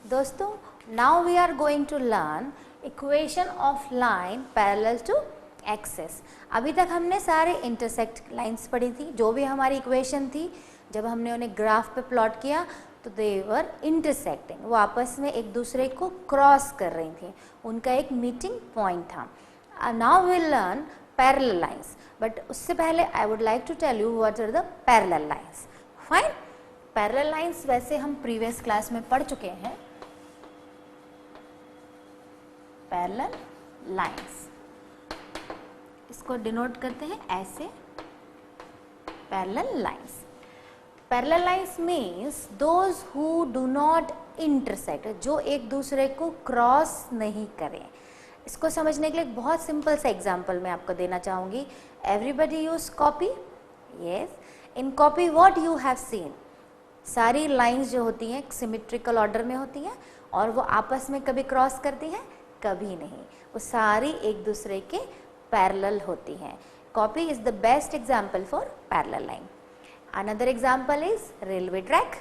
दोस्तों now we are going to learn equation of line parallel to axis। अभी तक हमने सारे इंटरसेक्ट लाइंस पढ़ी थी, जो भी हमारी इक्वेशन थी जब हमने उन्हें ग्राफ पे प्लॉट किया तो दे वर इंटरसेक्टिंग, वो आपस में एक दूसरे को क्रॉस कर रही थी, उनका एक मीटिंग पॉइंट था। Now we learn parallel lines, but उससे पहले I would like to tell you what are the parallel lines. Fine, parallel lines वैसे हम प्रीवियस क्लास में पढ़ चुके हैं। पैरेलल लाइंस इसको डिनोट करते हैं ऐसे, parallel lines. Parallel lines means those who do not intersect, जो एक दूसरे को क्रॉस नहीं करें। इसको समझने के लिए एक बहुत सिंपल सा एग्जांपल मैं आपको देना चाहूँगी। Everybody use copy, yes, in copy what you have seen, सारी लाइंस जो होती हैं सिमेट्रिकल ऑर्डर में होती हैं और वो आपस में कभी क्रॉस करती हैं, कभी नहीं, वो सारी एक दूसरे के पैरेलल होती हैं। Copy is the best example for parallel line. Another example is railway track.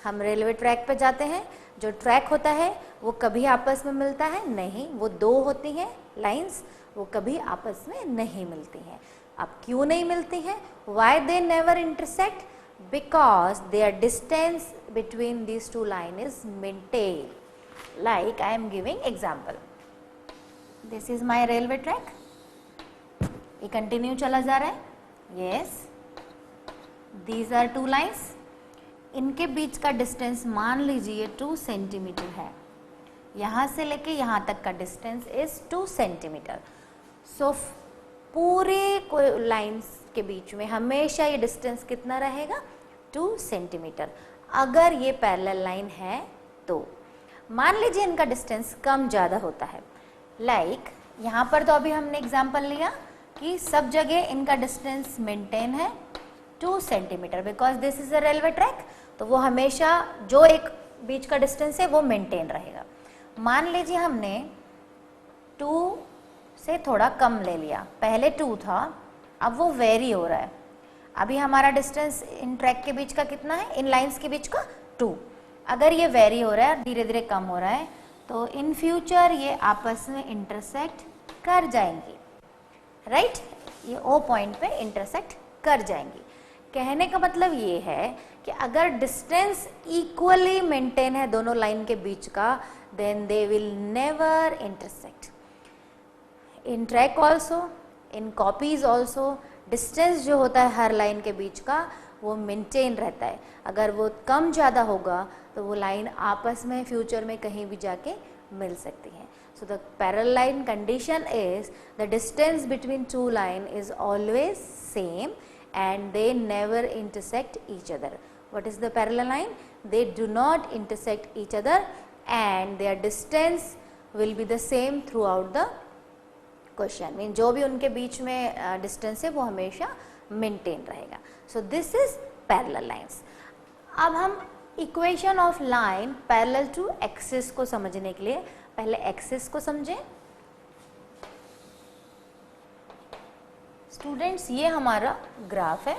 हम रेलवे ट्रैक पे जाते हैं, जो ट्रैक होता है वो कभी आपस में मिलता है नहीं, वो दो होती हैं लाइंस, वो कभी आपस में नहीं मिलती हैं। अब क्यों नहीं मिलती हैं? Why they never intersect? Because their distance between these two line is maintain. Like I am giving example, this is my railway track, ये कंटिन्यू चला जा रहा है, yes, these are two lines, इनके बीच का डिस्टेंस मान लीजिए 2 सेंटीमीटर है, यहाँ से लेके यहाँ तक का डिस्टेंस इज 2 सेंटीमीटर। सो पूरे लाइन्स के बीच में हमेशा ये डिस्टेंस कितना रहेगा? 2 सेंटीमीटर। अगर ये पैरेलल लाइन है तो मान लीजिए इनका डिस्टेंस कम ज़्यादा होता है, लाइक यहाँ पर तो अभी हमने एग्जाम्पल लिया कि सब जगह इनका डिस्टेंस मेंटेन है 2 centimetre, because this is a railway track, तो वो हमेशा जो एक बीच का डिस्टेंस है वो मेंटेन रहेगा। मान लीजिए हमने 2 से थोड़ा कम ले लिया, पहले 2 था, अब वो वेरी हो रहा है। अभी हमारा डिस्टेंस इन ट्रैक के बीच का कितना है, इन लाइंस के बीच का 2। अगर ये वेरी हो रहा है, धीरे धीरे कम हो रहा है, तो इन फ्यूचर ये आपस में इंटरसेक्ट कर जाएंगी, राइट, ये ओ पॉइंट पे इंटरसेक्ट कर जाएंगी। कहने का मतलब ये है कि अगर डिस्टेंस इक्वली मेंटेन है दोनों लाइन के बीच का, then they will never intersect. In track also, in copies also, distance जो होता है हर लाइन के बीच का वो मेंटेन रहता है। अगर वो कम ज़्यादा होगा तो वो लाइन आपस में फ्यूचर में कहीं भी जाके मिल सकती हैं। So the parallel line condition is the distance between 2 line is always same and they never intersect each other. What is the parallel line? They do not intersect each other and their distance will be the same throughout the question. Mean जो भी उनके बीच में distance है वो हमेशा maintain रहेगा. So this is parallel lines. अब हम equation of line parallel to axis को समझने के लिए पहले axis को समझें। स्टूडेंट्स ये हमारा ग्राफ है,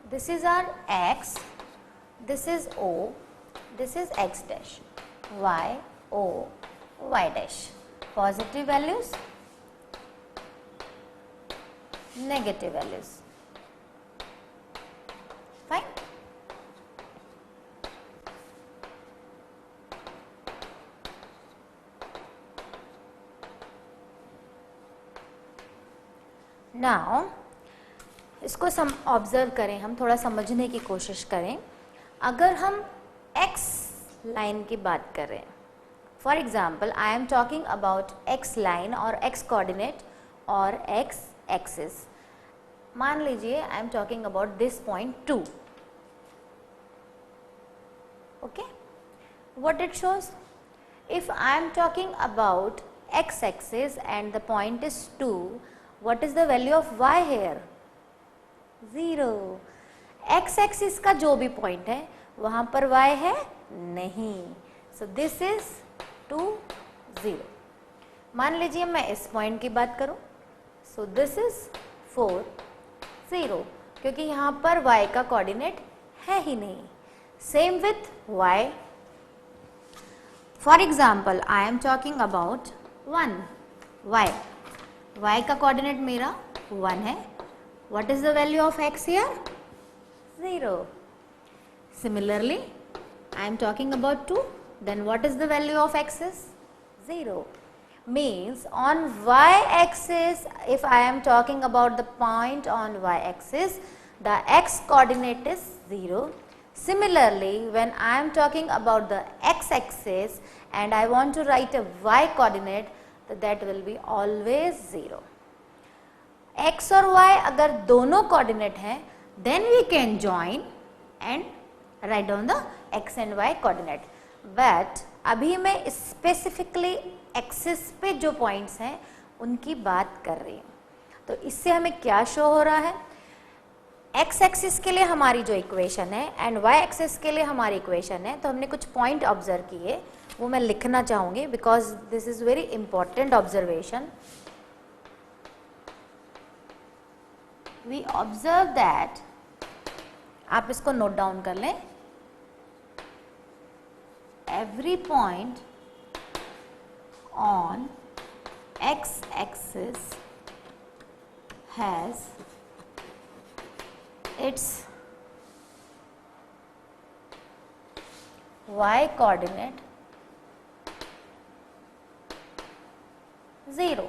this is our x, this is O, this is x dash, y O y dash, positive values, negative values, fine. Now इसको ऑब्जर्व करें, हम थोड़ा समझने की कोशिश करें। अगर हम x लाइन की बात करें, for example I am talking about x line और x कोऑर्डिनेट और x एक्सिस। मान लीजिए I am talking about this point 2, okay, what it shows? If I am talking about x axis and the point is 2, what is the value of y here? 0. x axis का जो भी point है वहां पर y है नहीं, so this is 2 0. मान लीजिए मैं इस पॉइंट की बात करूं, so this is 4 0, क्योंकि यहाँ पर y का कोऑर्डिनेट है ही नहीं। Same with y. For example, I am talking about 1 y. y का कोऑर्डिनेट मेरा 1 है. What is the value of x here? 0. Similarly, I am talking about 2. Then what is the value of x is? 0. Means on y-axis, if I am talking about the point on y-axis, the x coordinate is 0. Similarly, when I am talking about the x-axis and I want to write a y coordinate, that will be always 0. x और y अगर दोनों coordinate हैं, then we can join and write down the x and y coordinate. But अभी मैं specifically axis पे जो points हैं उनकी बात कर रही हूँ. तो इससे हमें क्या शो हो रहा है? एक्स एक्सिस के लिए हमारी जो इक्वेशन है एंड वाई एक्सिस के लिए हमारी इक्वेशन है, तो हमने कुछ पॉइंट ऑब्जर्व किए, वो मैं लिखना चाहूँगी because this is very important observation. We observe that, आप इसको नोट डाउन कर लें, every point on x-axis has its y coordinate 0.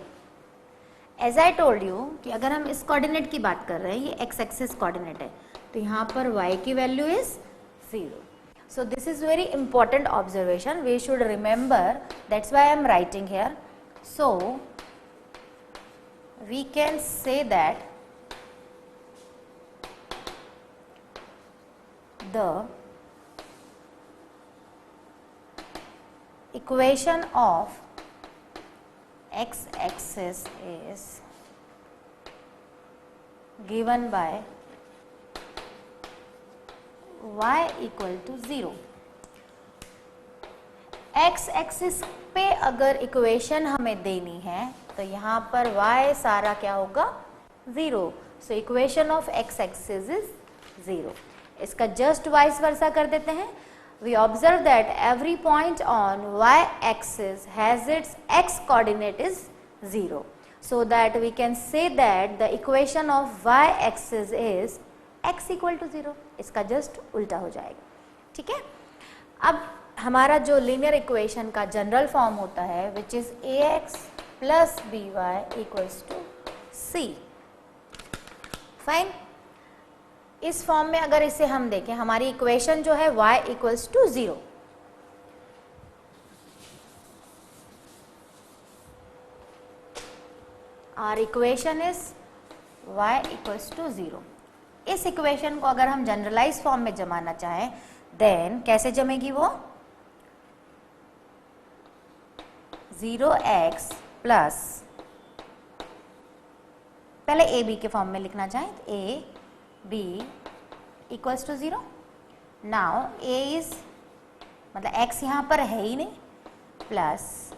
As I told you कि अगर हम इस कोऑर्डिनेट की बात कर रहे हैं, ये x एक्सिस कोऑर्डिनेट है, तो यहाँ पर y की value is 0. So this is very important observation. We should remember. That's why I am writing here. So we can say that the equation of x-axis is given by y equal to 0. x axis पे अगर equation हमें देनी है तो यहाँ पर y सारा क्या होगा? 0. So equation of x axis is 0. इसका जस्ट वाइस वर्सा कर देते हैं. We observe that every point on y axis has its x coordinate is 0. So that we can say that the equation of y axis is x equal to 0. इसका just उल्टा हो जाएगा. ठीक है. अब हमारा जो लीनियर इक्वेशन का जनरल फॉर्म होता है which is ax plus by equals to c. Fine. इस फॉर्म में अगर इसे हम देखें, हमारी इक्वेशन जो है y equals to 0. Our equation is y equals to 0. इस इक्वेशन को अगर हम जनरलाइज फॉर्म में जमाना चाहें, देन कैसे जमेगी वो? 0x प्लस, पहले ए बी के फॉर्म में लिखना चाहें तो A B equals to 0. Now A is, मतलब x यहाँ पर है ही नहीं, प्लस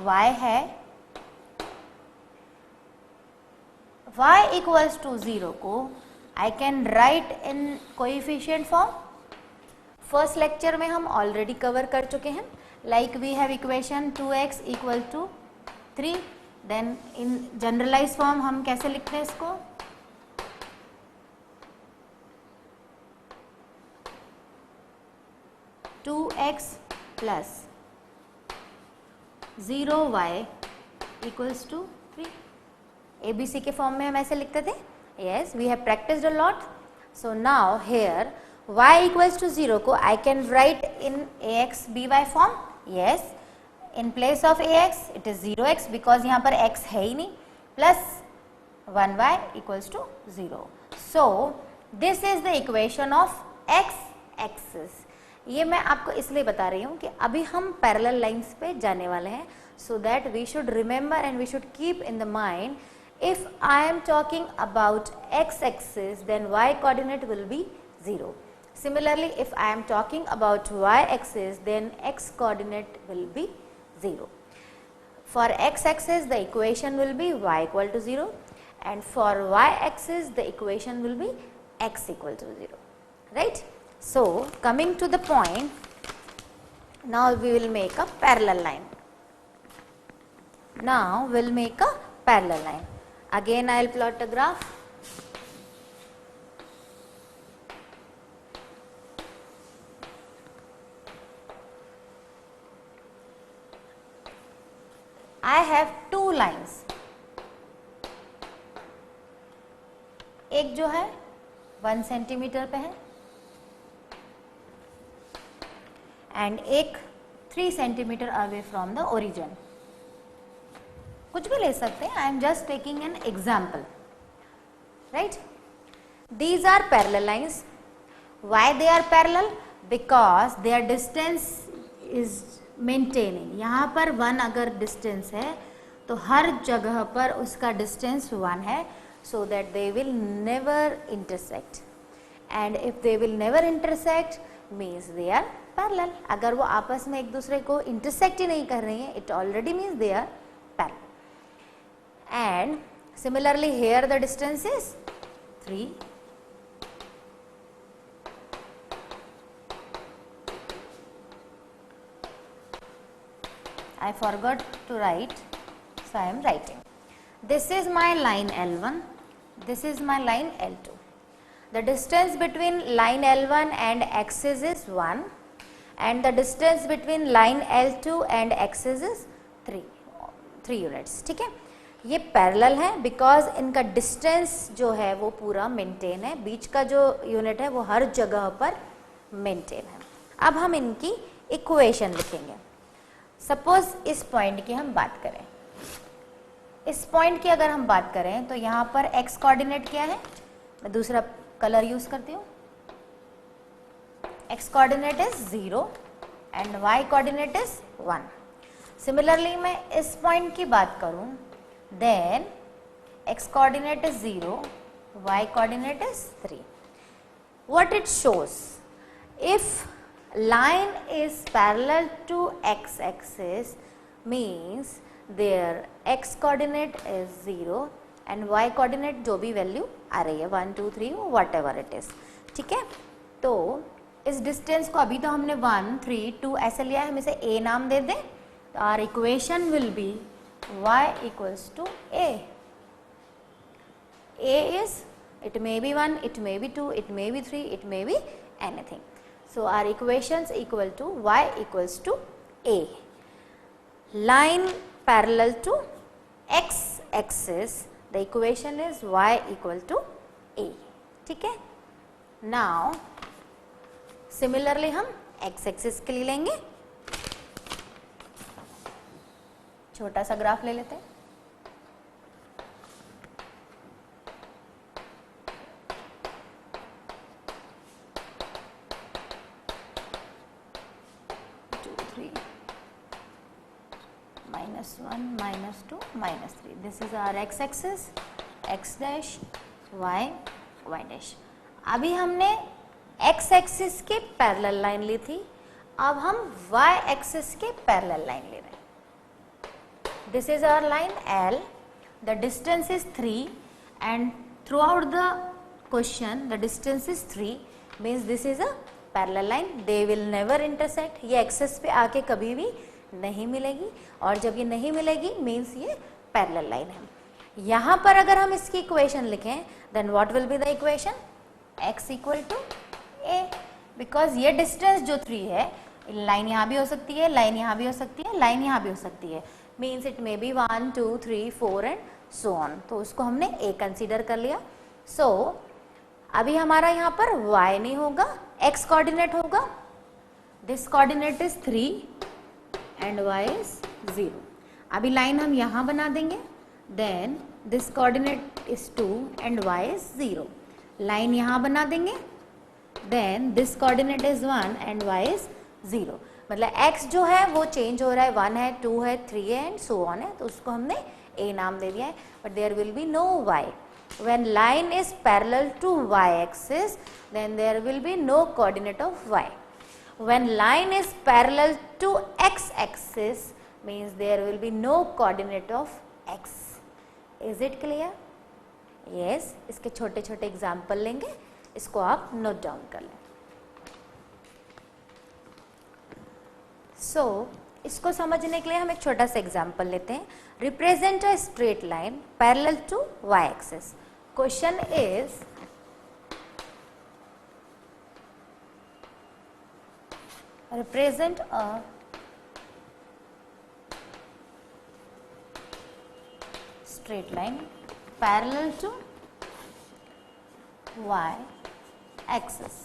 y है, y equals to 0 को I can write in coefficient form. First lecture में हम ऑलरेडी कवर कर चुके हैं. Like we have equation 2x equal to 3. Then in generalize form हम कैसे लिखते हैं इसको? Two x plus 0y equals to 3. ABC के फॉर्म में हम ऐसे लिखते थे. Yes, we have practiced a lot. So now here y equals to 0 को I can write in ax by form. Yes, in place of ax it is 0x because यहाँ पर x है ही नहीं, plus 1y equals to 0. So this is the equation of x axis. ये मैं आपको इसलिए बता रही हूँ कि अभी हम पैरेलल लाइंस पे जाने वाले हैं, so that we should remember and we should keep in the mind. If I am talking about x-axis, then y coordinate will be 0. Similarly, if I am talking about y-axis, then x coordinate will be 0. For x-axis, the equation will be y equal to 0, and for y-axis, the equation will be x equal to 0. Right? So coming to the point, now we will make a parallel line. Now we'll make a parallel line. Again I'll plot a graph. I have two lines. एक जो है 1 centimetre पे है and एक 3 centimetre away from the origin. कुछ भी ले सकते हैं. I am just taking an example, right. These are parallel lines. Why they are parallel? Because their distance is maintaining. यहाँ पर 1 अगर डिस्टेंस है तो हर जगह पर उसका डिस्टेंस 1 है, so that they will never intersect. And if they will never intersect means they are parallel. अगर वो आपस में एक दूसरे को intersect ही नहीं कर रही हैं, it already means they are parallel. And similarly here the distance is 3. I forgot to write, so I am writing. This is my line L1, this is my line L2. The distance between line L1 and axis is 1 and the distance between line L2 and axis is 3 units. ठीक है. ये parallel है because इनका distance जो है वो पूरा maintain है. बीच का जो यूनिट है वो हर जगह पर मेंटेन है. अब हम इनकी इक्वेशन लिखेंगे. सपोज इस पॉइंट की हम बात करें. इस पॉइंट की अगर हम बात करें तो यहाँ पर x कोऑर्डिनेट क्या है? मैं दूसरा कलर यूज करती हूँ. x coordinate is 0 and y coordinate is 1. Similarly मैं इस पॉइंट की बात करूँ then x coordinate is 0, y coordinate is 3. What it shows? If line is parallel to x axis means their x coordinate is 0 and y coordinate जो भी value आ रही है 1 2 3 whatever it is. ठीक है. तो इस डिस्टेंस को अभी तो हमने 1 3 2 ऐसे लिया है, हम इसे a नाम दे दें. तो our equation will be y equals to a. a is, it may be 1, it may be 2, it may be 3, it may be anything. So our equations equal to y equals to a. Line parallel to x axis, the equation is y equal to a. ठीक है. Now similarly हम x axis के लिए लेंगे. छोटा सा graph ले लेते हैं. -1 -2 -3. This is our x axis, x dash, y, y dash. अभी हमने x axis के पैरेलल लाइन ली थी, अब हम y axis के पैरेलल लाइन ले रहे हैं. This is our line L. The distance is 3 and throughout the question the distance is 3 means this is a parallel line. They will never intersect. ये axis पे आके कभी भी नहीं मिलेगी और जब ये नहीं मिलेगी मीन्स ये पैरेलल लाइन है. यहाँ पर अगर हम इसकी इक्वेशन लिखें then what will be the equation? x equal to a. Because ये डिस्टेंस जो 3 है, लाइन यहाँ भी हो सकती है, लाइन यहाँ भी हो सकती है, लाइन यहाँ भी हो सकती है. Means it may be 1 2 3 4 and so on. तो उसको हमने a कंसीडर कर लिया. सो अभी हमारा यहाँ पर y नहीं होगा, x कोऑर्डिनेट होगा. This coordinate is 3 and y is 0. अभी लाइन हम यहाँ बना देंगे. Then this coordinate is 2 and y is 0. Line यहाँ बना देंगे. Then this coordinate is 1 and y is 0. मतलब x जो है वो चेंज हो रहा है, 1 है, 2 है, 3 है एंड सो ऑन है. तो उसको हमने a नाम दे दिया है. But there will be no y. When line is parallel to y axis then there will be no coordinate of y. When line is parallel to x axis means there will be no coordinate of x. Is it clear? Yes. इसके छोटे छोटे example लेंगे, इसको आप note down कर लें. सो इसको समझने के लिए हम एक छोटा सा एग्जाम्पल लेते हैं. Represent a straight line parallel to y axis. Question is represent a straight line parallel to y axis.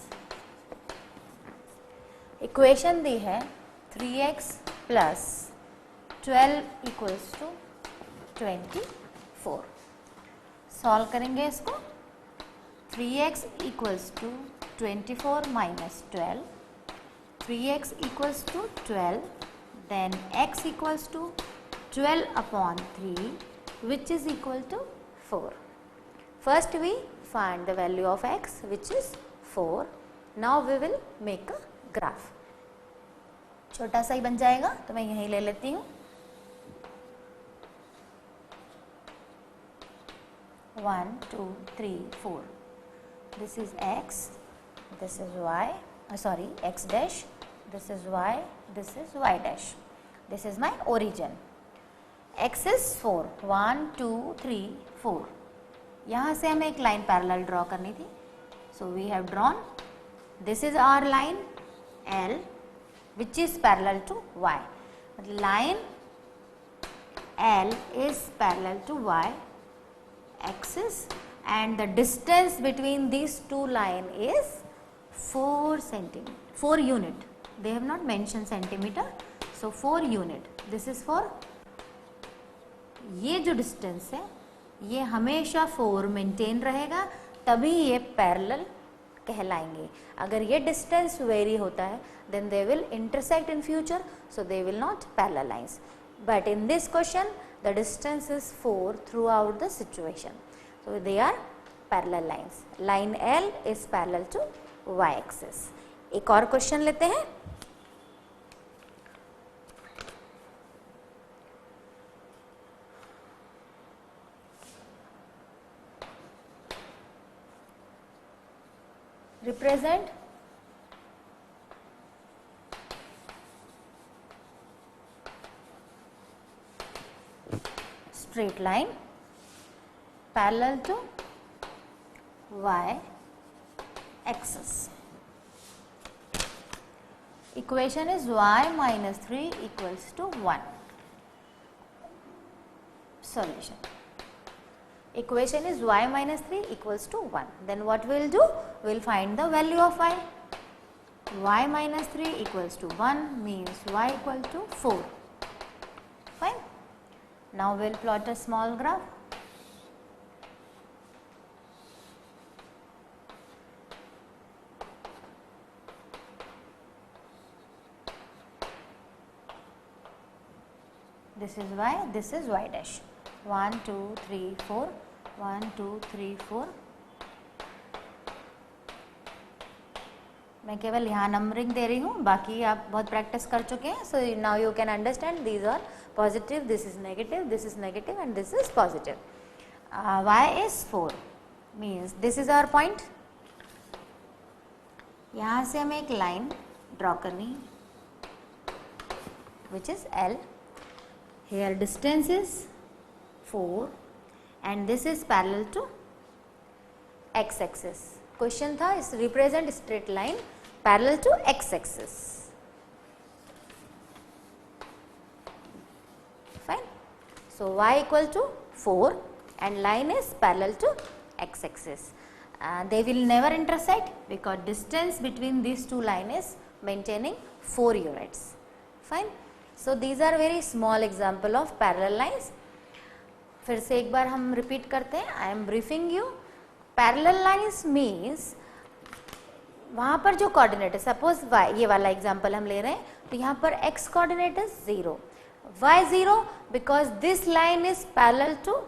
Equation दी है 3x plus 12 equals to 24. Solve करेंगे इसको. 3x equals to 24 minus 12, 3x equals to 12, then x equals to 12 upon 3, which is equal to 4. First we find the value of x, which is 4. Now we will make a graph. छोटा सा ही बन जाएगा तो मैं यहीं ले लेती हूँ. 1 2 3 4. This is x, this is y, sorry, x dash, this is y, this is y dash. This is my origin. X is 4, 1 2 3 4. यहाँ से हमें एक लाइन पैरेलल ड्रॉ करनी थी. So we have drawn. This is our line L, which is parallel to y. Line L is parallel to y axis, and the distance between these two lines is 4 centimeter, 4 unit. They have not mentioned centimeter, so 4 unit. This is for ये जो distance है ये हमेशा 4 maintain रहेगा, तभी ये parallel कहलाएंगे. अगर ये डिस्टेंस वेरी होता है then they will intersect in future, so they will not parallel lines. But in this question the distance is 4 throughout the situation, so they are parallel lines. Line L is parallel to y axis. एक और question लेते हैं. Represent straight line parallel to y axis. Equation is y minus 3 equals to 1. Solution. Equation is y minus 3 equals to 1. Then what we will do? We will find the value of y. Y minus 3 equals to 1 means y equal to 4. Fine. Now we will plot a small graph. This is y, this is y dash. 1 2 3 4, 1 2 3 4. मैं केवल यहाँ numbering दे रही हूँ, बाकी आप बहुत practice कर चुके हैं. So now you can understand these are positive, this is negative and this is positive. y is 4 means this is our point. यहाँ से हमें एक लाइन ड्रॉ करनी which is L. Here distance is 4 and this is parallel to x axis. Question था is represent straight line parallel to x axis. Fine. So y equal to 4 and line is parallel to x axis. They will never intersect because distance between these two lines is maintaining 4 units. Fine. So these are very small example of parallel lines. फिर से एक बार हम repeat करते हैं. I M briefing you. Parallel lines means वहाँ पर जो coordinate है, सपोज y, ये वाला एग्जांपल हम ले रहे हैं, तो यहाँ पर x coordinate is 0, y 0 because this line is parallel to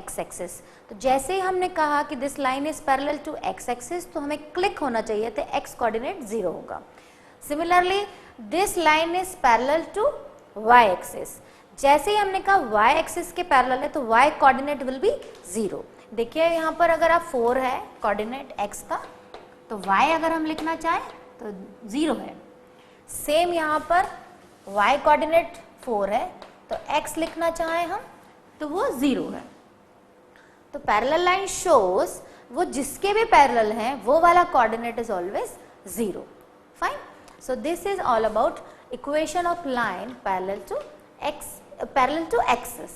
x axis. तो जैसे ही हमने कहा कि this line is parallel to x axis, तो हमें क्लिक होना चाहिए था x कोऑर्डिनेट 0 होगा. Similarly this line is parallel to y axis. जैसे ही हमने कहा y एक्सिस के पैरेलल है तो y कोऑर्डिनेट विल बी 0. देखिए यहाँ पर अगर आप 4 है कोऑर्डिनेट x का, तो y अगर हम लिखना चाहें तो 0 है. सेम यहाँ पर y कोऑर्डिनेट 4 है तो x लिखना चाहें हम तो वो 0 है। तो पैरेलल लाइन शोज वो जिसके भी पैरेलल हैं वो वाला coordinate is always 0। Fine, so this is all about equation of line parallel to axis.